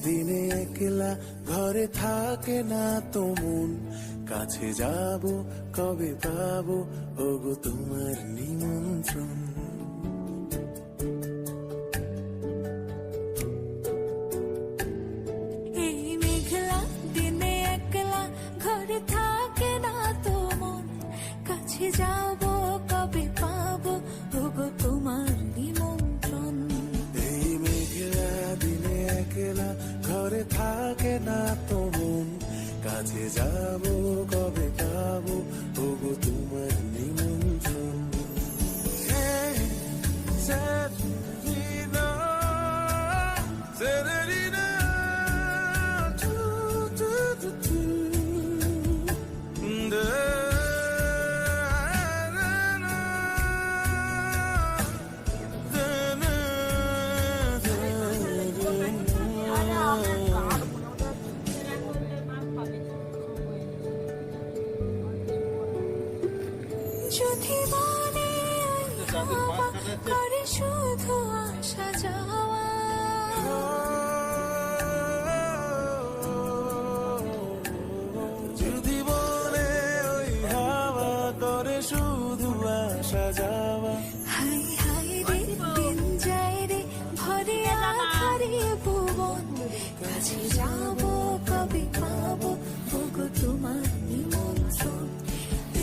দিনে একলা ঘরে থাকে না তো মন, কাছে যাব কবে পাবো ওগো তোমার নিমন্ত্রণ। এই মেঘলা দিনে একলা ঘরে থাকে না তো মন, কাছে যাব কবে পাবো ওগো তোমার নিমন্ত্রণ। এই মেঘলা দিনে একলা ঘরে থাকে না তো মন, কাছে যাব কবে পাবো ওগো তোমার নিমন্ত্রণ। যদি মনে হাওয়া করে শুধু আসা যাওয়া, যদি বলে ওই হাওয়া করে শুধু আসা যাওয়া, হাই হাই রে দিন যায় রে ভরে আধারে ভুবন, কাছে যাব কবে পাবো ওগো তোমার নিমন্ত্রণ।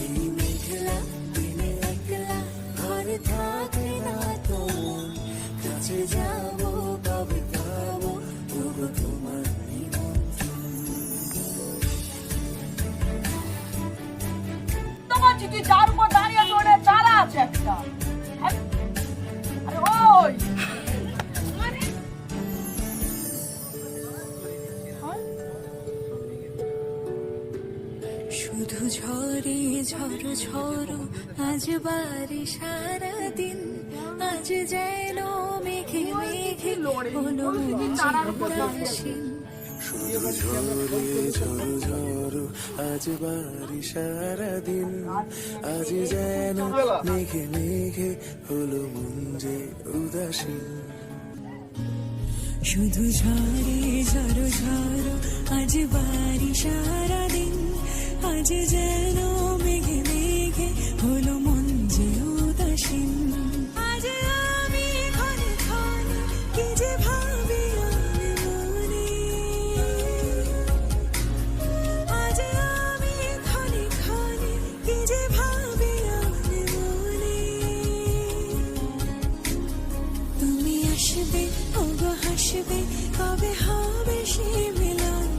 এই মেঘলা দিনে একলা ঘরে থাকে না তো মন, কাছে যাব কবে পাবো ওগো তোমার নিমন্ত্রণ। তোমার যদি যার উপর দাঁড়িয়ে জোরে চারা আছে একটা, আরে ওই শুধু ঝরে ঝড়ো ঝড়ো আজ বাড়ি সারাদিন, আজ যেন মেঘে মেঘে হলো উদাসীন। শুধু ঝরে ঝড়ো ঝড়ো আজ বাড়ি সারাদিন, আজ যেন মেঘে মেঘে হলো মন যে উদাসীন। শুধু ঝরে ঝড়ো ঝড়ো আজ বাড়ি সারাদিন, আজ যেন মেঘে মেঘে হলো মন যে উদাসীন। আজ আমি ক্ষণে ক্ষণে কি যে ভাবি আমি মনে, আজ আমি ক্ষণে ক্ষণে কি যে ভাবি আমি মনে। তুমি আসবে ওগো হাসবে কবে হবে সে মিলন,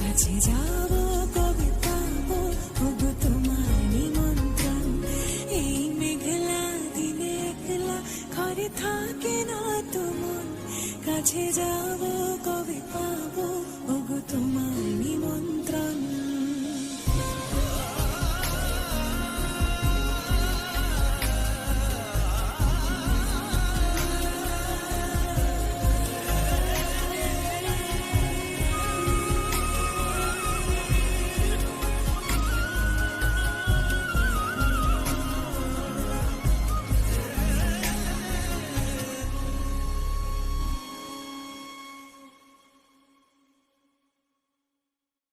কাছে যাব কবে পাবো ওগো তোমার নিমন্ত্রণ। এই মেঘলা দিনে একলা ঘরে থাকে না তো মন, কাছে যাব কবে পাবো ওগো তোমার নিমন্ত্রণ।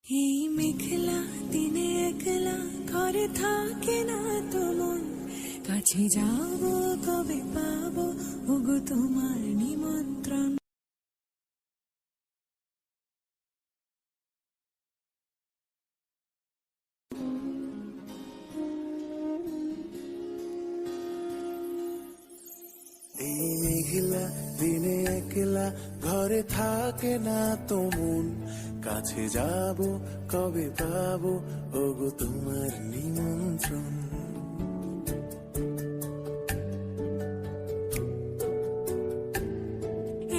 এই মেঘলা দিনে একলা ঘরে থাকে না তো মন, কাছে যাব কবে পাবো ওগো তোমার নিমন্ত্রণ। এই মেঘলা দিনে একলা ঘরে থাকে না তো মন, কাছে যাব কবে পাবো ওগো তোমার নিমন্ত্রণ।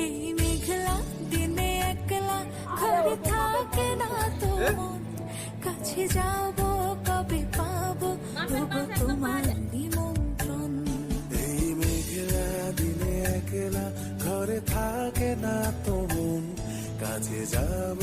এই মেঘলা দিনে একলা ঘরে থাকে না তো মন, কাছে যাব কবে পাবো ওগো তোমার নিমন্ত্রণ। এই মেঘলা দিনে একলা ঘরে থাকে না তো মন, কাছে যাব